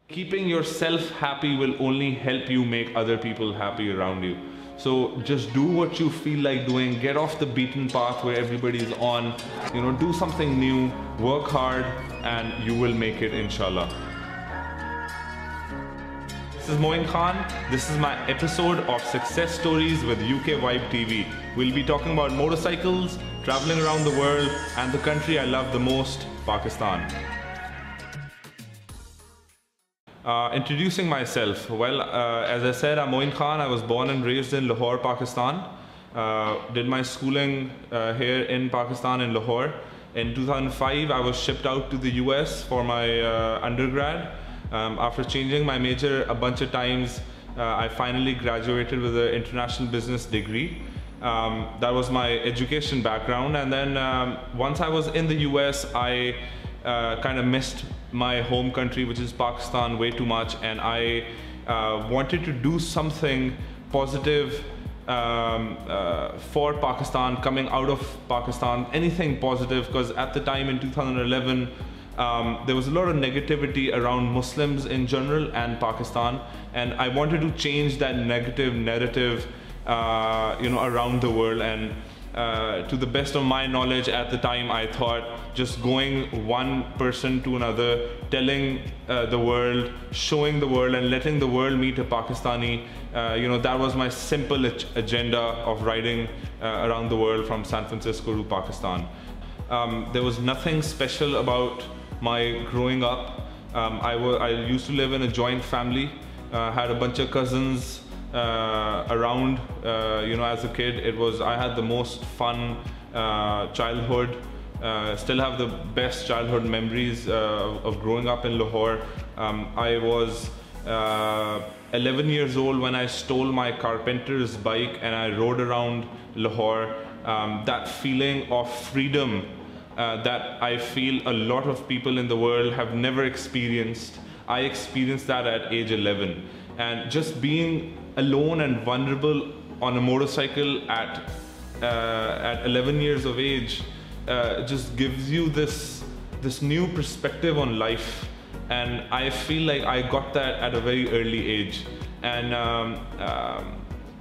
Keeping yourself happy will only help you make other people happy around you. So just do what you feel like doing, get off the beaten path where everybody's on, do something new, work hard, and you will make it, inshallah. This is Moin Khan. This is my episode of Success Stories with UKVibe.TV. We'll be talking about motorcycles, traveling around the world, and the country I love the most, Pakistan. Introducing myself. Well, as I said, I'm Moin Khan. I was born and raised in Lahore, Pakistan. Did my schooling here in Pakistan in Lahore. In 2005, I was shipped out to the US for my undergrad. After changing my major a bunch of times, I finally graduated with an international business degree. That was my education background. And then once I was in the US, I kind of missed my home country, which is Pakistan, way too much, and I wanted to do something positive for Pakistan, coming out of Pakistan, anything positive, because at the time in 2011 there was a lot of negativity around Muslims in general and Pakistan, and I wanted to change that negative narrative around the world. And to the best of my knowledge at the time, I thought just going one person to another, telling the world, showing the world, and letting the world meet a Pakistani, that was my simple agenda of riding around the world from San Francisco to Pakistan. There was nothing special about my growing up. I used to live in a joint family, had a bunch of cousins around. As a kid, I had the most fun childhood. Still have the best childhood memories of growing up in Lahore. I was 11 years old when I stole my carpenter's bike and I rode around Lahore. That feeling of freedom that I feel a lot of people in the world have never experienced, I experienced that at age 11. And just being alone and vulnerable on a motorcycle at 11 years of age just gives you this new perspective on life, and I feel like I got that at a very early age. And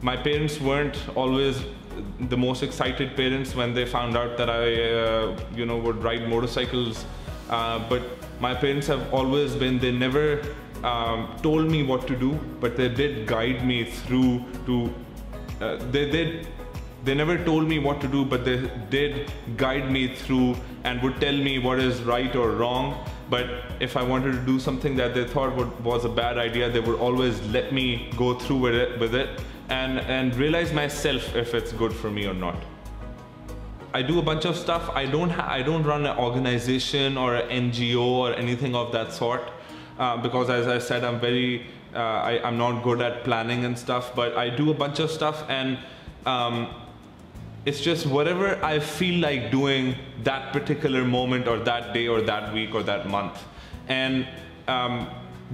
my parents weren't always the most excited parents when they found out that I would ride motorcycles, but my parents have always been, they never told me what to do, but they did guide me through to they never told me what to do, but they did guide me through and would tell me what is right or wrong. But if I wanted to do something that they thought was a bad idea, they would always let me go through with it and realize myself if it's good for me or not. I do a bunch of stuff. I don't run an organization or an NGO or anything of that sort. Because as I said, I'm not good at planning and stuff, but I do a bunch of stuff, and it's just whatever I feel like doing that particular moment or that day or that week or that month. And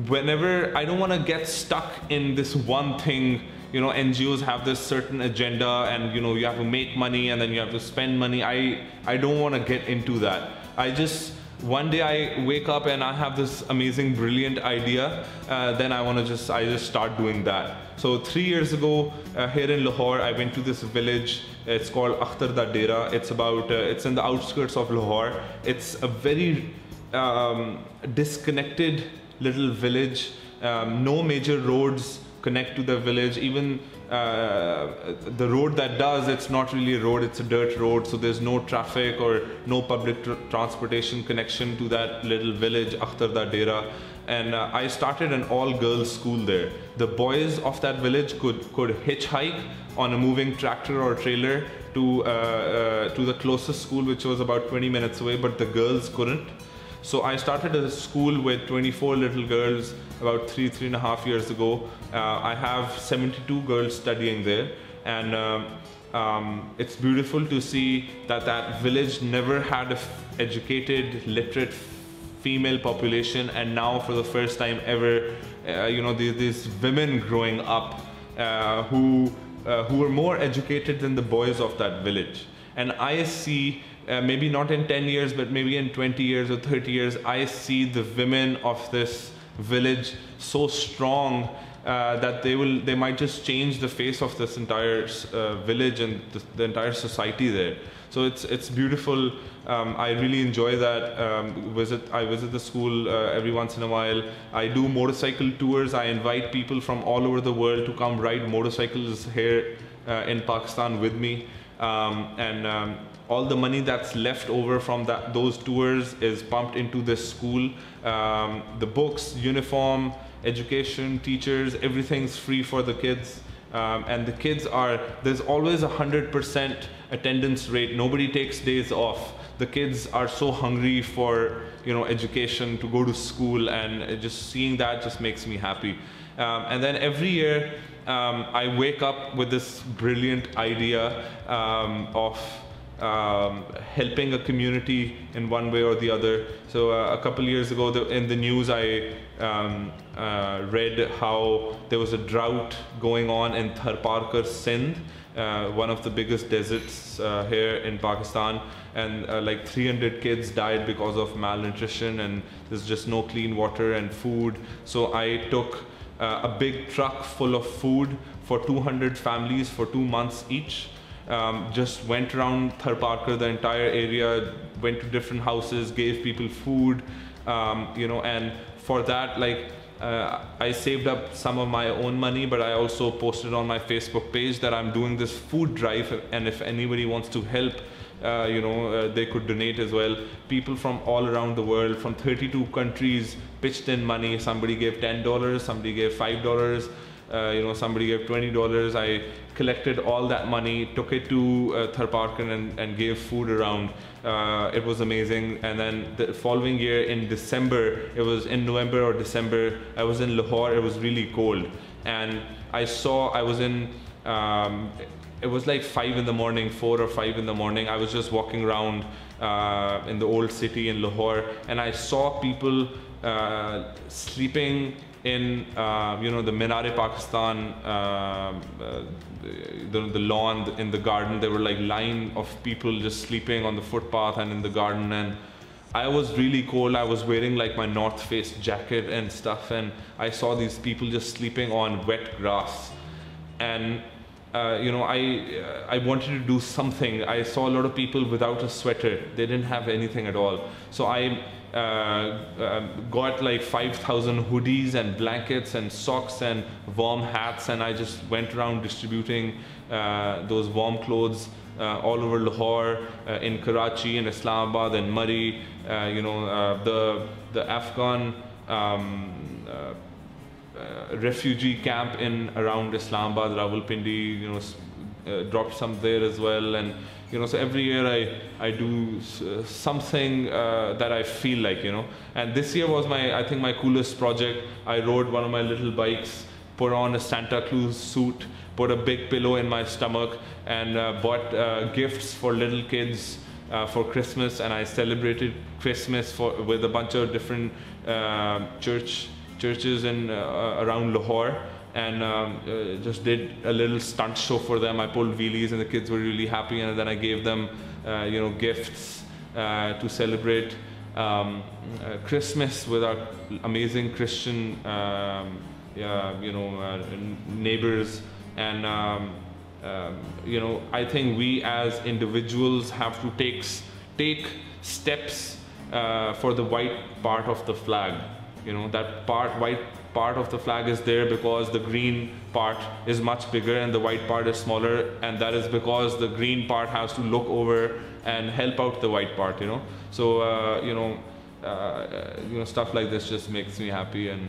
whenever I don't want to get stuck in this one thing, NGOs have this certain agenda, and you have to make money and then you have to spend money. I don't want to get into that. One day I wake up and I have this amazing, brilliant idea, then I just start doing that. So 3 years ago, here in Lahore, I went to this village. It's called Akhtar Da Dera. It's in the outskirts of Lahore. It's a very disconnected little village. No major roads connect to the village. Even the road that does, it's not really a road, it's a dirt road, so there's no traffic or no public transportation connection to that little village, Akhtar Da Dera. And I started an all-girls school there. The boys of that village could hitchhike on a moving tractor or trailer to the closest school, which was about 20 minutes away, but the girls couldn't. So I started a school with 24 little girls about three and a half years ago. I have 72 girls studying there, and it's beautiful to see that village never had an educated, literate female population, and now for the first time ever, these women growing up who were more educated than the boys of that village. And I see, maybe not in 10 years, but maybe in 20 years or 30 years, I see the women of this village so strong that they might just change the face of this entire village and the entire society there. So it's beautiful. I really enjoy that. I visit the school every once in a while. I do motorcycle tours. I invite people from all over the world to come ride motorcycles here in Pakistan with me. All the money that's left over from those tours is pumped into this school. The books, uniform, education, teachers, everything's free for the kids. And the kids there's always 100% attendance rate. Nobody takes days off. The kids are so hungry for, education, to go to school, and just seeing that just makes me happy. And then every year, I wake up with this brilliant idea of helping a community in one way or the other. So a couple years ago in the news, I read how there was a drought going on in Tharparkar, Sindh, one of the biggest deserts here in Pakistan, and like 300 kids died because of malnutrition, and there's just no clean water and food. So I took a big truck full of food for 200 families for 2 months each. Just went around Tharparkar, the entire area, went to different houses, gave people food, and for that, I saved up some of my own money, but I also posted on my Facebook page that I'm doing this food drive, and if anybody wants to help, they could donate as well. People from all around the world, from 32 countries, pitched in money. Somebody gave $10, somebody gave $5, somebody gave $20. I collected all that money, took it to Tharparkar and gave food around. It was amazing. And then the following year in December, it was in November or December, I was in Lahore. It was really cold, and it was like 5 in the morning, 4 or 5 in the morning. I was just walking around in the old city in Lahore, and I saw people sleeping in the Minar-e-Pakistan, the lawn in the garden. There were like line of people just sleeping on the footpath and in the garden, and I was really cold. I was wearing like my North Face jacket and stuff, and I saw these people just sleeping on wet grass. And I wanted to do something. I saw a lot of people without a sweater. They didn't have anything at all. So I got like 5,000 hoodies and blankets and socks and warm hats, and I just went around distributing those warm clothes all over Lahore, in Karachi, in Islamabad, and Murray. The Afghan refugee camp in around Islamabad, Rawalpindi, dropped some there as well. And so every year I do something that I feel like, and this year was I think my coolest project. I rode one of my little bikes, put on a Santa Claus suit, put a big pillow in my stomach, and bought gifts for little kids for Christmas, and I celebrated Christmas with a bunch of different churches in around Lahore, and just did a little stunt show for them. I pulled wheelies, and the kids were really happy, and then I gave them gifts to celebrate Christmas with our amazing Christian neighbors. And I think we as individuals have to take steps for the white part of the flag. That white part of the flag is there because the green part is much bigger and the white part is smaller, and that is because the green part has to look over and help out the white part. So stuff like this just makes me happy, and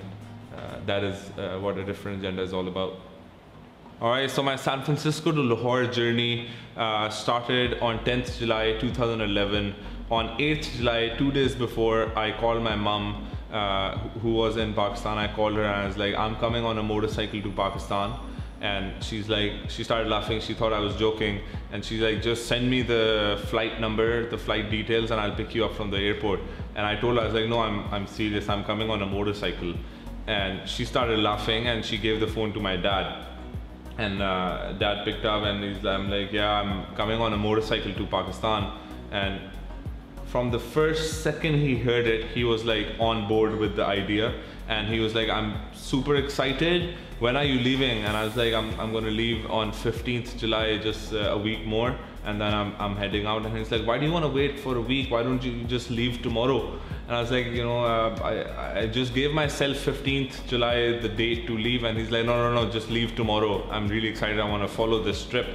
that is what a different agenda is all about. Alright, so my San Francisco to Lahore journey started on 10th July 2011. On 8th July, 2 days before, I called my mom, who was in Pakistan. I called her and I was like, I'm coming on a motorcycle to Pakistan. And she's like, she started laughing. She thought I was joking. And she's like, just send me the flight number, the flight details, and I'll pick you up from the airport. And I told her, I was like, no, I'm serious. I'm coming on a motorcycle. And she started laughing, and she gave the phone to my dad. And dad picked up, and I'm like, yeah, I'm coming on a motorcycle to Pakistan. And from the first second he heard it, he was like on board with the idea. and he was like, I'm super excited. When are you leaving? And I was like, I'm going to leave on 15th July, just a week more, and then I'm heading out. And he's like, why do you want to wait for a week? Why don't you just leave tomorrow? And I was like, you know, I just gave myself 15th July the date to leave, and he's like, no, just leave tomorrow. I'm really excited. I want to follow this trip.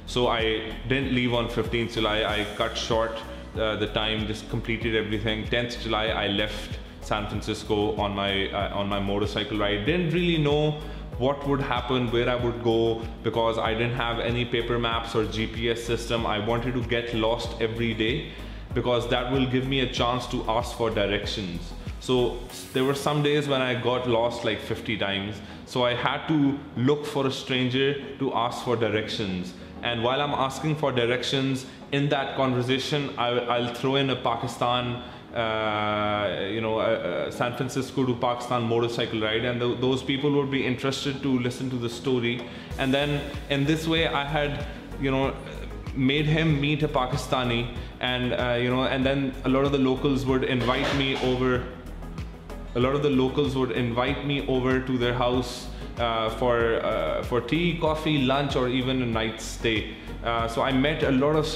So I didn't leave on 15th July. I cut short the time, just completed everything. 10th July, I left San Francisco on my motorcycle ride. Didn't really know what would happen, where I would go, because I didn't have any paper maps or GPS system. I wanted to get lost every day because that will give me a chance to ask for directions. So there were some days when I got lost like 50 times. So I had to look for a stranger to ask for directions. And while I'm asking for directions, in that conversation, I'll throw in a Pakistan, San Francisco to Pakistan motorcycle ride, and those people would be interested to listen to the story. And then in this way, I had, made him meet a Pakistani, and and then a lot of the locals would invite me over. A lot of the locals would invite me over to their house for tea, coffee, lunch, or even a night stay. So I met a lot of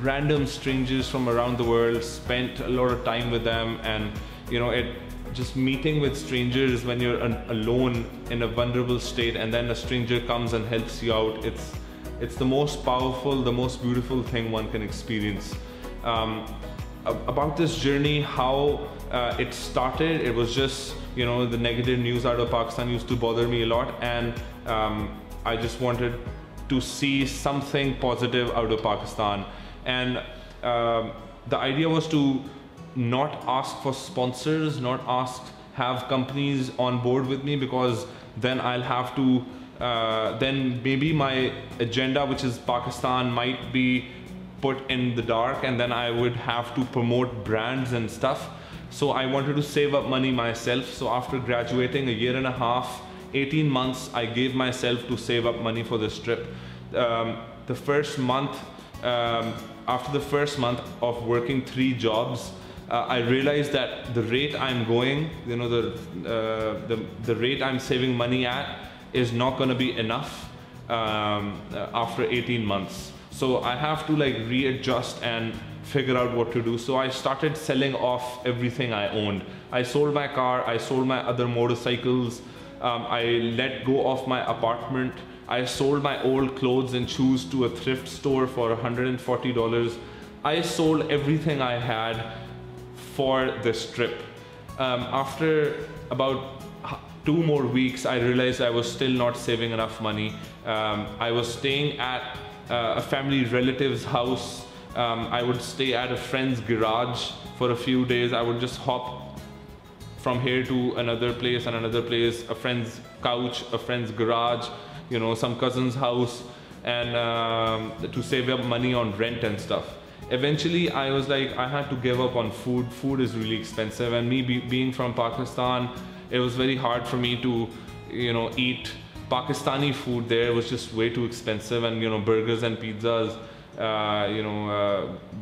random strangers from around the world, spent a lot of time with them, and just meeting with strangers when you're alone in a vulnerable state, and then a stranger comes and helps you out. It's the most powerful, the most beautiful thing one can experience. About this journey, how it started, it was just, the negative news out of Pakistan used to bother me a lot, and I just wanted to see something positive out of Pakistan. And the idea was to not ask for sponsors, have companies on board with me, because then I'll have to, then maybe my agenda, which is Pakistan, might be put in the dark, and then I would have to promote brands and stuff. So I wanted to save up money myself. So after graduating, a year and a half, 18 months, I gave myself to save up money for this trip. The first month, after the first month of working 3 jobs, I realized that the rate I'm going, the rate I'm saving money at is not going to be enough after 18 months. So I have to readjust and figure out what to do. So I started selling off everything I owned. I sold my car, I sold my other motorcycles, I let go of my apartment, I sold my old clothes and shoes to a thrift store for $140. I sold everything I had for this trip. After about 2 more weeks, I realized I was still not saving enough money. I was staying at a family relative's house. I would stay at a friend's garage for a few days. I would just hop from here to another place and another place, a friend's couch, a friend's garage, some cousin's house, and to save up money on rent and stuff. Eventually, I was like, I had to give up on food. Food is really expensive, and me being from Pakistan, it was very hard for me to, eat Pakistani food. There was just way too expensive, and burgers and pizzas,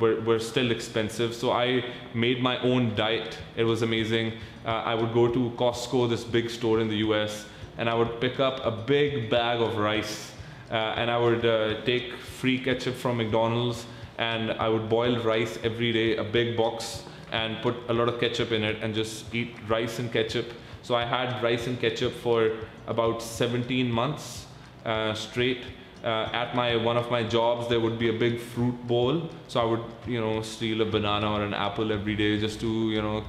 were still expensive. So I made my own diet. It was amazing. I would go to Costco, this big store in the US, and I would pick up a big bag of rice, and I would take free ketchup from McDonald's, and I would boil rice every day, a big box, and put a lot of ketchup in it, and just eat rice and ketchup. So I had rice and ketchup for about 17 months straight. At one of my jobs, there would be a big fruit bowl. So I would, steal a banana or an apple every day just to,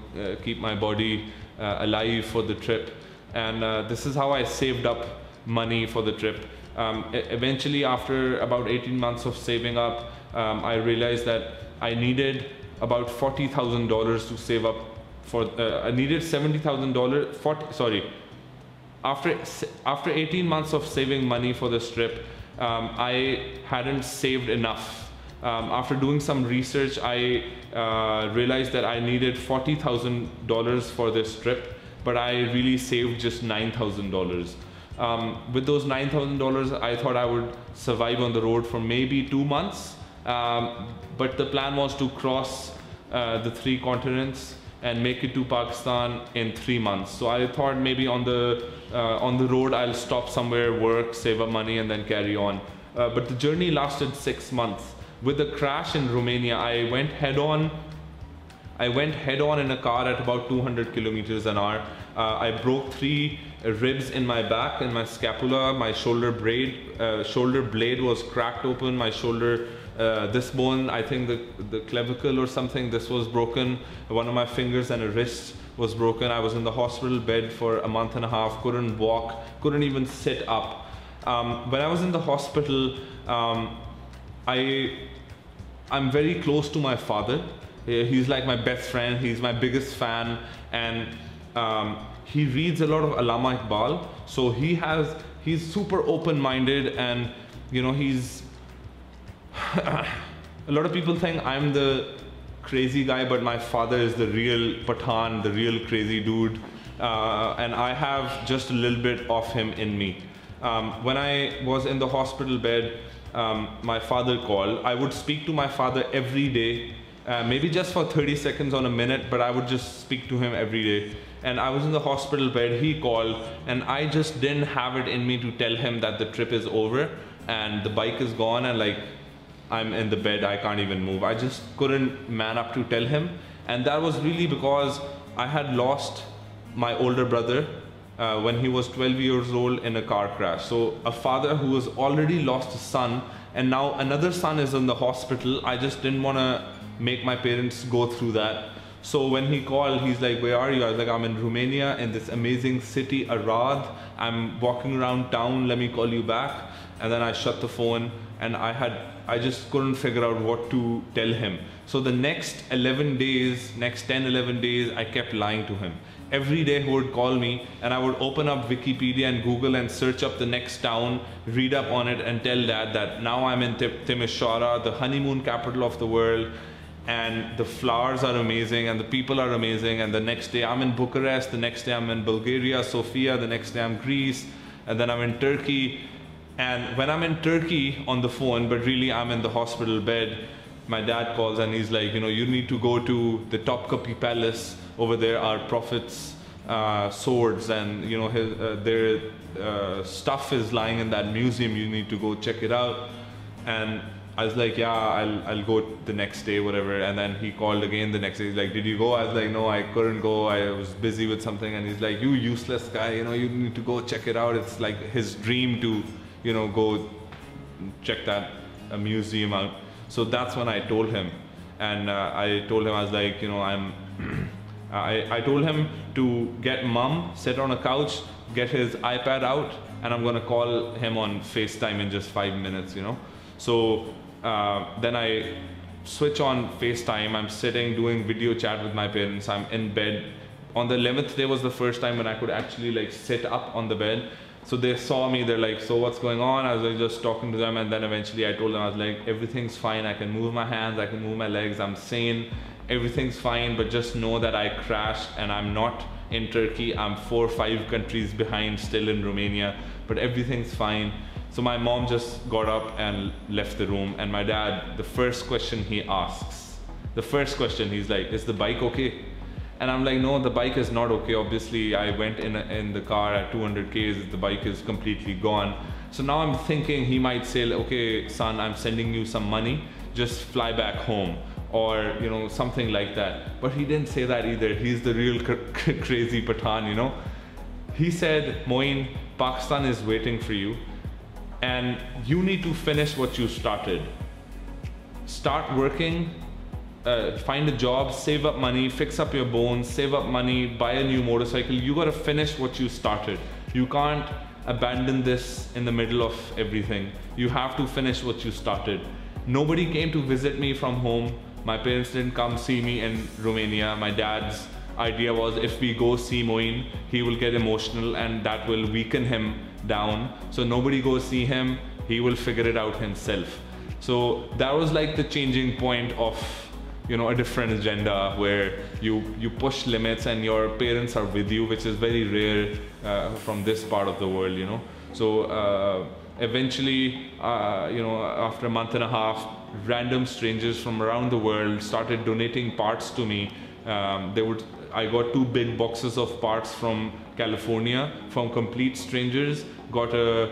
keep my body alive for the trip. And this is how I saved up money for the trip. Eventually, after about 18 months of saving up, I realized that I needed about $40,000 to save up for, I needed $70,000, sorry. After 18 months of saving money for this trip, I hadn't saved enough. After doing some research, I realized that I needed $40,000 for this trip, but I really saved just $9,000. With those $9,000, I thought I would survive on the road for maybe 2 months. But the plan was to cross the 3 continents and make it to Pakistan in 3 months. So I thought maybe on the road I'll stop somewhere, work, save up money, and then carry on. But the journey lasted 6 months. With the crash in Romania, I went head on in a car at about 200 kilometers an hour. I broke 3 ribs in my back, in my scapula. My shoulder blade was cracked open. My shoulder, this bone, I think the clavicle or something, this was broken. One of my fingers and a wrist was broken. I was in the hospital bed for a month and a half, couldn't walk, couldn't even sit up. When I was in the hospital, I'm very close to my father. He's like my best friend, he's my biggest fan, and he reads a lot of Allama Iqbal. So he's super open-minded, and you know, he's a lot of people think I'm the crazy guy, but my father is the real Pathan, the real crazy dude, and I have just a little bit of him in me. When I was in the hospital bed, my father called. I would speak to my father every day, maybe just for 30 seconds on a minute, but I would just speak to him every day. And I was in the hospital bed, he called, and I just didn't have it in me to tell him that the trip is over and the bike is gone, and like I'm in the bed, I can't even move. I just couldn't man up to tell him. And that was really because I had lost my older brother when he was 12 years old in a car crash. So a father who has already lost a son, and now another son is in the hospital. I just didn't want to make my parents go through that. So when he called, he's like, where are you? I was like, I'm in Romania, in this amazing city, Arad. I'm walking around town, let me call you back. And then I shut the phone, and I just couldn't figure out what to tell him. So the next 11 days, next 10, 11 days, I kept lying to him. Every day he would call me, and I would open up Wikipedia and Google and search up the next town, read up on it, and tell Dad that now I'm in Timisoara, the honeymoon capital of the world, and the flowers are amazing and the people are amazing, and the next day I'm in Bucharest, the next day I'm in Bulgaria, Sofia, the next day I'm Greece, and then I'm in Turkey. And when I'm in Turkey on the phone, but really I'm in the hospital bed, my dad calls and he's like, you know, you need to go to the Topkapi Palace. Over there are prophets' swords, and you know, their stuff is lying in that museum. You need to go check it out. And I was like, yeah, I'll go the next day, whatever. And then he called again the next day. He's like, did you go? I was like, no, I couldn't go. I was busy with something. And he's like, you useless guy, you know, you need to go check it out. It's like his dream to, you know, go check that museum out. So that's when I told him. And I told him, I was like, you know, I told him to get mom, sit on a couch, get his iPad out, and I'm gonna call him on FaceTime in just 5 minutes, you know. So then I switch on FaceTime, I'm sitting doing video chat with my parents, I'm in bed. On the 11th day was the first time when I could actually like sit up on the bed. So they saw me, they're like, so what's going on? I was like just talking to them, and then eventually I told them, I was like, everything's fine, I can move my hands, I can move my legs, I'm sane. Everything's fine, but just know that I crashed and I'm not in Turkey. I'm 4 or 5 countries behind, still in Romania, but everything's fine. So my mom just got up and left the room, and my dad, the first question he asks, he's like, is the bike okay? And I'm like, no, the bike is not okay. Obviously, I went in the car at 200 Ks, the bike is completely gone. So now I'm thinking he might say, okay, son, I'm sending you some money, just fly back home. Or, you know, something like that. But he didn't say that either. He's the real crazy Pathan, you know. He said, Moin, Pakistan is waiting for you, and you need to finish what you started. Start working, find a job, save up money, fix up your bones, save up money, buy a new motorcycle. You gotta finish what you started. You can't abandon this in the middle of everything. You have to finish what you started. Nobody came to visit me from home. My parents didn't come see me in Romania. My dad's idea was, if we go see Moin, he will get emotional and that will weaken him down. So nobody goes see him, he will figure it out himself. So that was like the changing point of, you know, a different agenda where you push limits and your parents are with you, which is very rare from this part of the world, you know. So eventually, you know, after a month and a half, random strangers from around the world started donating parts to me I got 2 big boxes of parts from California from complete strangers. Got a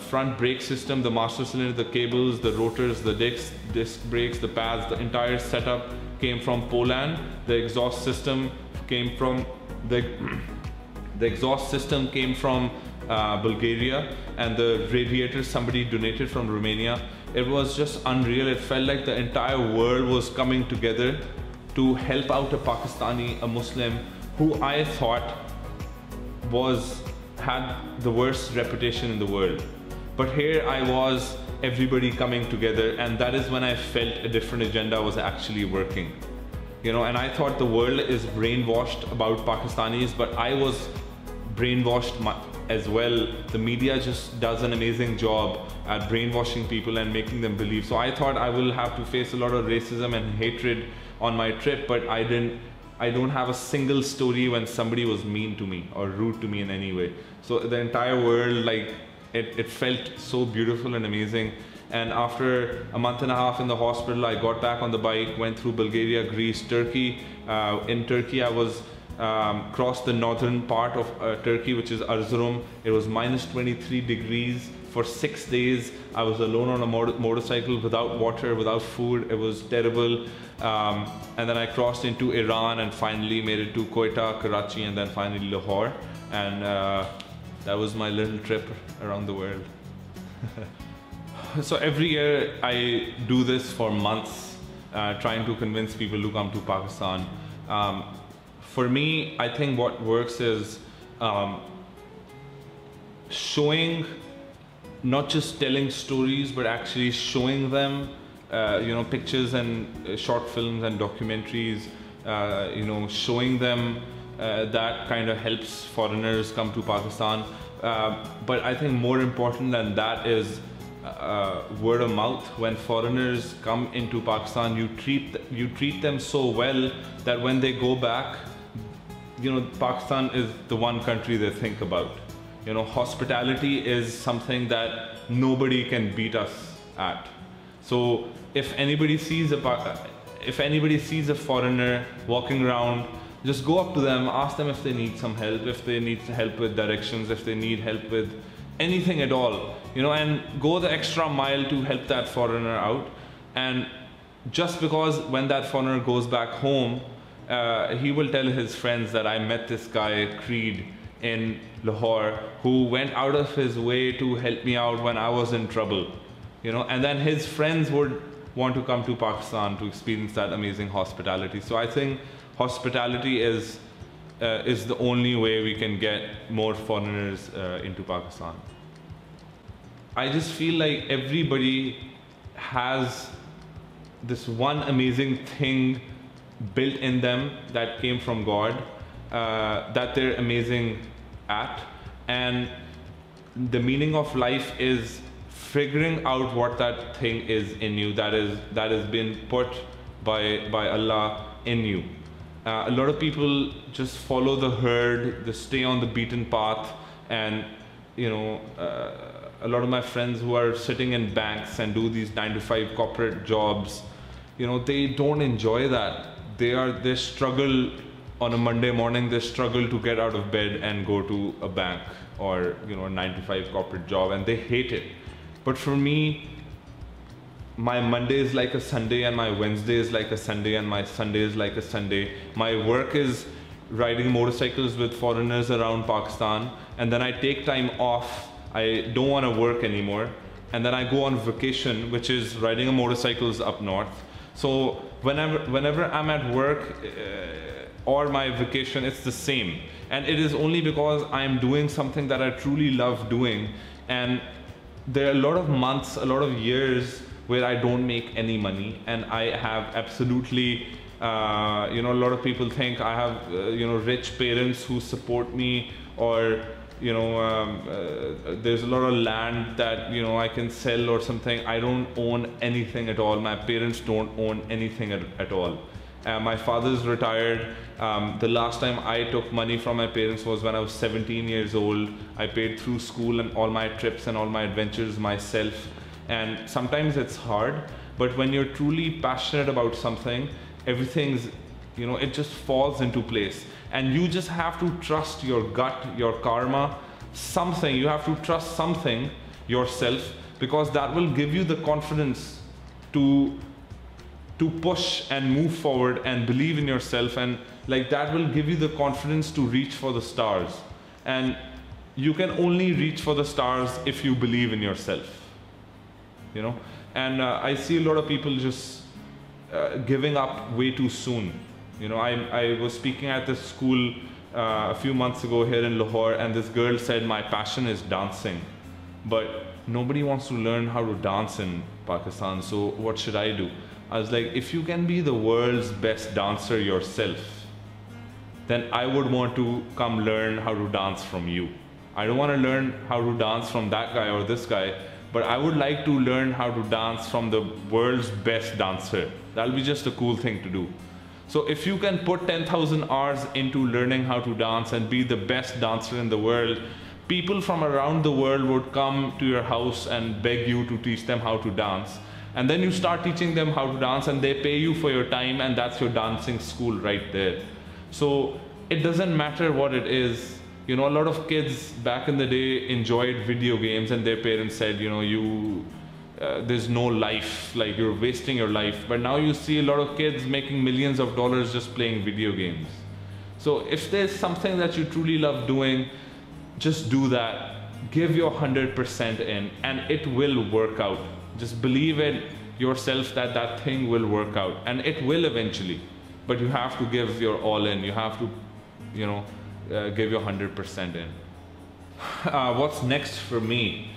front brake system, the master cylinder, the cables, the rotors, the disc brakes, the pads, the entire setup came from Poland. The exhaust system came from Bulgaria, and the radiator somebody donated from Romania. It was just unreal. It felt like the entire world was coming together to help out a Pakistani, a Muslim, who I thought had the worst reputation in the world. But here I was, everybody coming together, and that is when I felt a different agenda was actually working. You know, and I thought the world is brainwashed about Pakistanis, but I was brainwashed as well. The media just does an amazing job at brainwashing people and making them believe. So I thought I will have to face a lot of racism and hatred on my trip, but I don't have a single story when somebody was mean to me or rude to me in any way. So the entire world, like, it felt so beautiful and amazing. And after a month and a half in the hospital, I got back on the bike, went through Bulgaria, Greece, Turkey. In Turkey, I was crossed the northern part of Turkey, which is Erzurum. It was minus 23 degrees for 6 days. I was alone on a motorcycle, without water, without food. It was terrible. And then I crossed into Iran and finally made it to Quetta, Karachi, and then finally Lahore. And that was my little trip around the world. So every year I do this for months, trying to convince people to come to Pakistan. For me, I think what works is showing, not just telling stories, but actually showing them, you know, pictures and short films and documentaries, you know, showing them that kind of helps foreigners come to Pakistan. But I think more important than that is word of mouth. When foreigners come into Pakistan, you treat them so well that when they go back, you know, Pakistan is the one country they think about. You know, hospitality is something that nobody can beat us at. So if anybody sees a foreigner walking around, just go up to them, ask them if they need some help, if they need help with directions, if they need help with anything at all, you know, and go the extra mile to help that foreigner out. And just because when that foreigner goes back home, he will tell his friends that I met this guy, Creed, in Lahore, who went out of his way to help me out when I was in trouble, you know, and then his friends would want to come to Pakistan to experience that amazing hospitality. So I think hospitality is the only way we can get more foreigners into Pakistan. I just feel like everybody has this one amazing thing built in them that came from God, that they're amazing at, and the meaning of life is figuring out what that thing is in you, that has been put by Allah in you. A lot of people just follow the herd, they stay on the beaten path, and you know, a lot of my friends who are sitting in banks and do these 9-to-5 corporate jobs, you know, they don't enjoy that. They struggle on a Monday morning, they struggle to get out of bed and go to a bank or, you know, a 9-to-5 corporate job, and they hate it. But for me, my Monday is like a Sunday, and my Wednesday is like a Sunday, and my Sunday is like a Sunday. My work is riding motorcycles with foreigners around Pakistan, and then I take time off. I don't want to work anymore, and then I go on vacation, which is riding motorcycles up north. So whenever I'm at work or my vacation, it's the same. And it is only because I'm doing something that I truly love doing. And there are a lot of months, a lot of years where I don't make any money, and I have absolutely, you know, a lot of people think I have, you know, rich parents who support me, or, you know, there's a lot of land that, you know, I can sell or something. I don't own anything at all. My parents don't own anything at all. My father's retired. The last time I took money from my parents was when I was 17 years old. I paid through school and all my trips and all my adventures myself. And sometimes it's hard, but when you're truly passionate about something, everything's you know, it just falls into place. And you just have to trust your gut, your karma, something. You have to trust something yourself, because that will give you the confidence to push and move forward and believe in yourself, and like that will give you the confidence to reach for the stars. And you can only reach for the stars if you believe in yourself, you know. And I see a lot of people just giving up way too soon. You know, I was speaking at this school a few months ago here in Lahore, and this girl said, my passion is dancing, but nobody wants to learn how to dance in Pakistan, so what should I do? I was like, if you can be the world's best dancer yourself, then I would want to come learn how to dance from you. I don't want to learn how to dance from that guy or this guy, but I would like to learn how to dance from the world's best dancer. That'll be just a cool thing to do. So if you can put 10,000 hours into learning how to dance and be the best dancer in the world, people from around the world would come to your house and beg you to teach them how to dance. And then you start teaching them how to dance, and they pay you for your time, and that's your dancing school right there. So it doesn't matter what it is. You know, a lot of kids back in the day enjoyed video games, and their parents said, you know, there's no life, like you're wasting your life. But now you see a lot of kids making millions of dollars just playing video games. So if there's something that you truly love doing, just do that. Give your 100% in, and it will work out. Just believe in yourself that that thing will work out, and it will eventually. But you have to give your all in. You have to, you know, give your 100% in. What's next for me?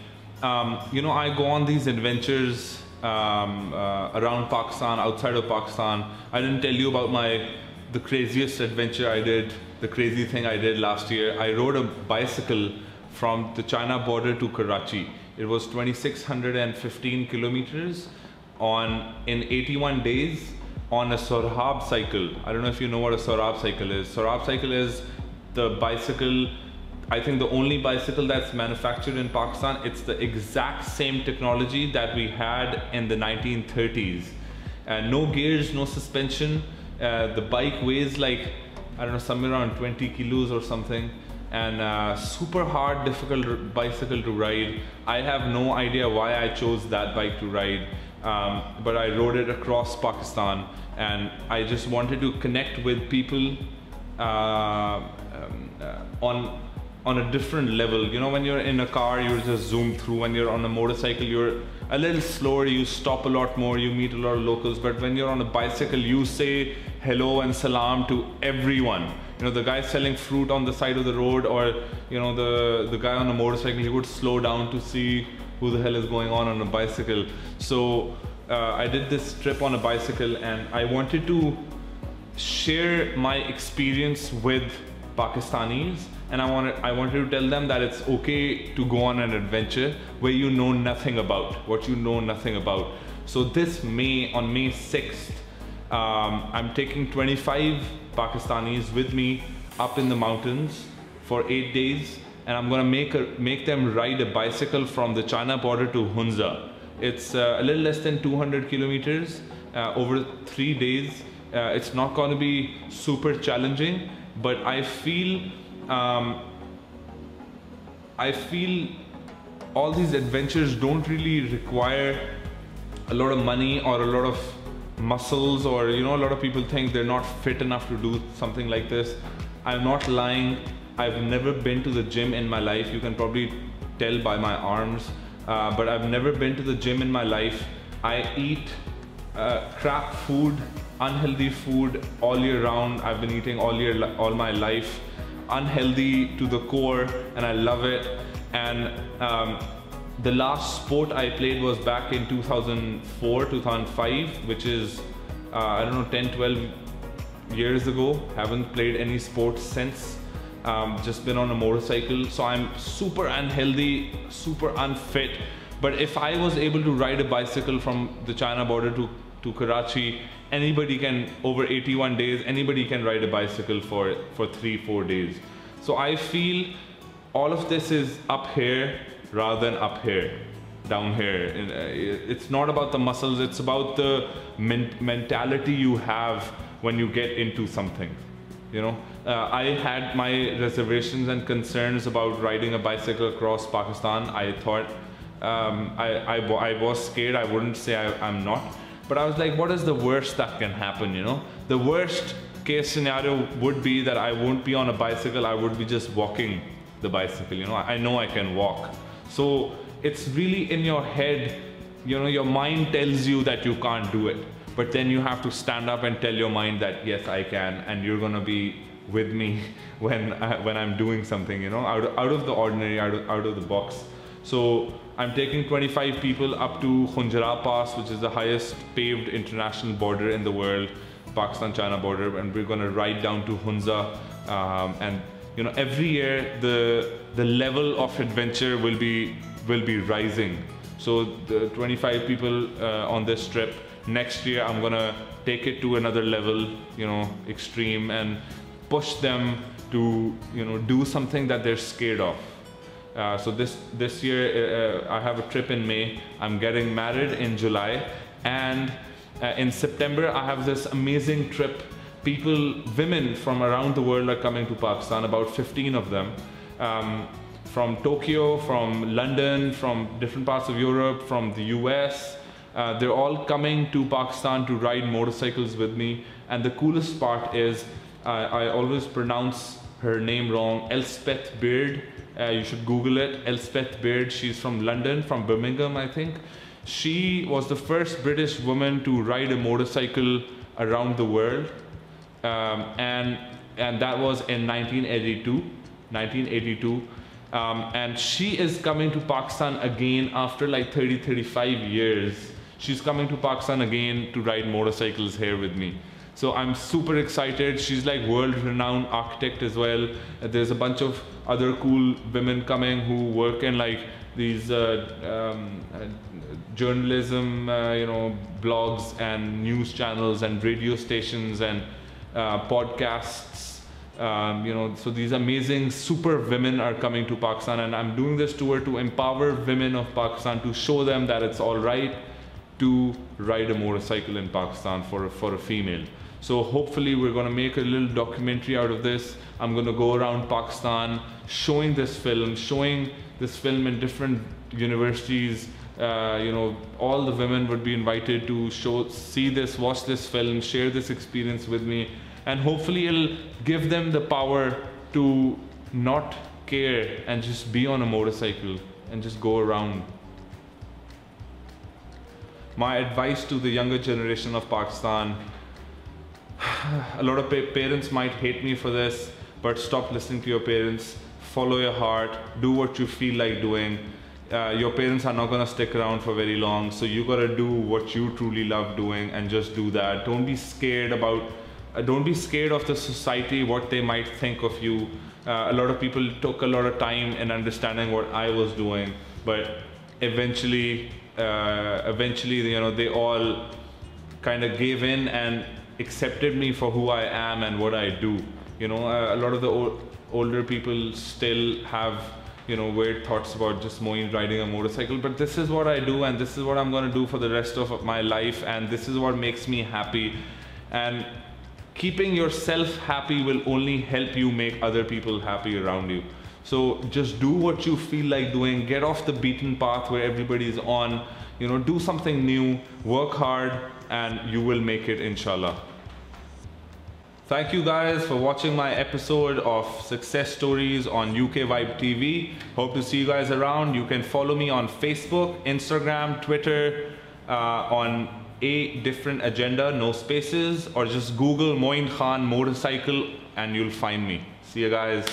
You know, I go on these adventures around Pakistan, outside of Pakistan. I didn't tell you about the craziest adventure I did, the crazy thing I did last year. I rode a bicycle from the China border to Karachi. It was 2,615 kilometers in 81 days on a Sorab cycle. I don't know if you know what a Sorab cycle is. Sorab cycle is the bicycle, I think the only bicycle that's manufactured in Pakistan. It's the exact same technology that we had in the 1930s. No gears, no suspension. The bike weighs like, I don't know, somewhere around 20 kilos or something. And super hard, difficult bicycle to ride. I have no idea why I chose that bike to ride, but I rode it across Pakistan, and I just wanted to connect with people on a different level. You know, when you're in a car, you just zoom through. When you're on a motorcycle, you're a little slower, you stop a lot more, you meet a lot of locals. But when you're on a bicycle, you say hello and salam to everyone. You know, the guy selling fruit on the side of the road, or, you know, the guy on a motorcycle, he would slow down to see who the hell is going on a bicycle. So I did this trip on a bicycle, and I wanted to share my experience with Pakistanis, and I wanted to tell them that it's okay to go on an adventure where you know nothing about what you know nothing about. So this May, on May 6th, I'm taking 25 Pakistanis with me up in the mountains for 8 days, and I'm gonna make them ride a bicycle from the China border to Hunza. It's a little less than 200 kilometers over 3 days. It's not gonna be super challenging, but I feel all these adventures don't really require a lot of money or a lot of muscles, or, you know, a lot of people think they're not fit enough to do something like this. I'm not lying. I've never been to the gym in my life. You can probably tell by my arms, but I've never been to the gym in my life. I eat crap food, unhealthy food all year round. I've been eating all my life, unhealthy to the core, and I love it. And the last sport I played was back in 2004, 2005, which is, I don't know, 10, 12 years ago. Haven't played any sports since. Just been on a motorcycle. So I'm super unhealthy, super unfit. But if I was able to ride a bicycle from the China border to Karachi, anybody can, over 81 days, anybody can ride a bicycle for 3-4 days. So I feel all of this is up here rather than up here, down here. It's not about the muscles, it's about the mentality you have when you get into something. You know, I had my reservations and concerns about riding a bicycle across Pakistan. I thought, I was scared. I wouldn't say I'm not, but I was like, what is the worst that can happen? You know, the worst case scenario would be that I won't be on a bicycle. I would be just walking the bicycle. You know I can walk. So it's really in your head. You know, your mind tells you that you can't do it, but then you have to stand up and tell your mind that yes, I can, and you're gonna be with me when I'm doing something, you know, out of the ordinary, out of the box. So I'm taking 25 people up to Khunjara Pass, which is the highest paved international border in the world, Pakistan-China border, and we're gonna ride down to Hunza, and you know, every year the level of adventure will be rising. So the 25 people on this trip, next year I'm gonna take it to another level, you know, extreme, and push them to, you know, do something that they're scared of. So this year I have a trip in May. I'm getting married in July, and in September I have this amazing trip. Women from around the world are coming to Pakistan, about 15 of them. From Tokyo, from London, from different parts of Europe, from the US. They're all coming to Pakistan to ride motorcycles with me. And the coolest part is, I always pronounce her name wrong, Elspeth Beard. You should Google it, Elspeth Beard. She's from London, from Birmingham, I think. She was the first British woman to ride a motorcycle around the world. And that was in 1982. And she is coming to Pakistan again after like 35 years. She's coming to Pakistan again to ride motorcycles here with me. So I'm super excited. She's like world-renowned architect as well. There's a bunch of other cool women coming who work in like these journalism, you know, blogs and news channels and radio stations and podcasts. You know, so these amazing super women are coming to Pakistan, and I'm doing this tour to empower women of Pakistan, to show them that it's all right to ride a motorcycle in Pakistan for a female. So hopefully we're going to make a little documentary out of this. I'm going to go around Pakistan showing this film in different universities. You know, all the women would be invited to see this, watch this film, share this experience with me. And hopefully it'll give them the power to not care and just be on a motorcycle and just go around. My advice to the younger generation of Pakistan, a lot of parents might hate me for this, but stop listening to your parents, follow your heart, do what you feel like doing. Your parents are not gonna stick around for very long, so you gotta do what you truly love doing and just do that. Don't be scared of the society, what they might think of you. A lot of people took a lot of time in understanding what I was doing, but eventually, you know, they all kind of gave in and accepted me for who I am and what I do. You know, a lot of the older people still have, you know, weird thoughts about just Moin riding a motorcycle, but this is what I do, and this is what I'm going to do for the rest of my life, and this is what makes me happy. And keeping yourself happy will only help you make other people happy around you. So just do what you feel like doing. Get off the beaten path where everybody is on. You know, do something new, work hard, and you will make it, inshallah. Thank you guys for watching my episode of Success Stories on UKVibe.TV. Hope to see you guys around. You can follow me on Facebook, Instagram, Twitter, on A Different Agenda, no spaces, or just Google Moin Khan motorcycle and you'll find me. See you guys.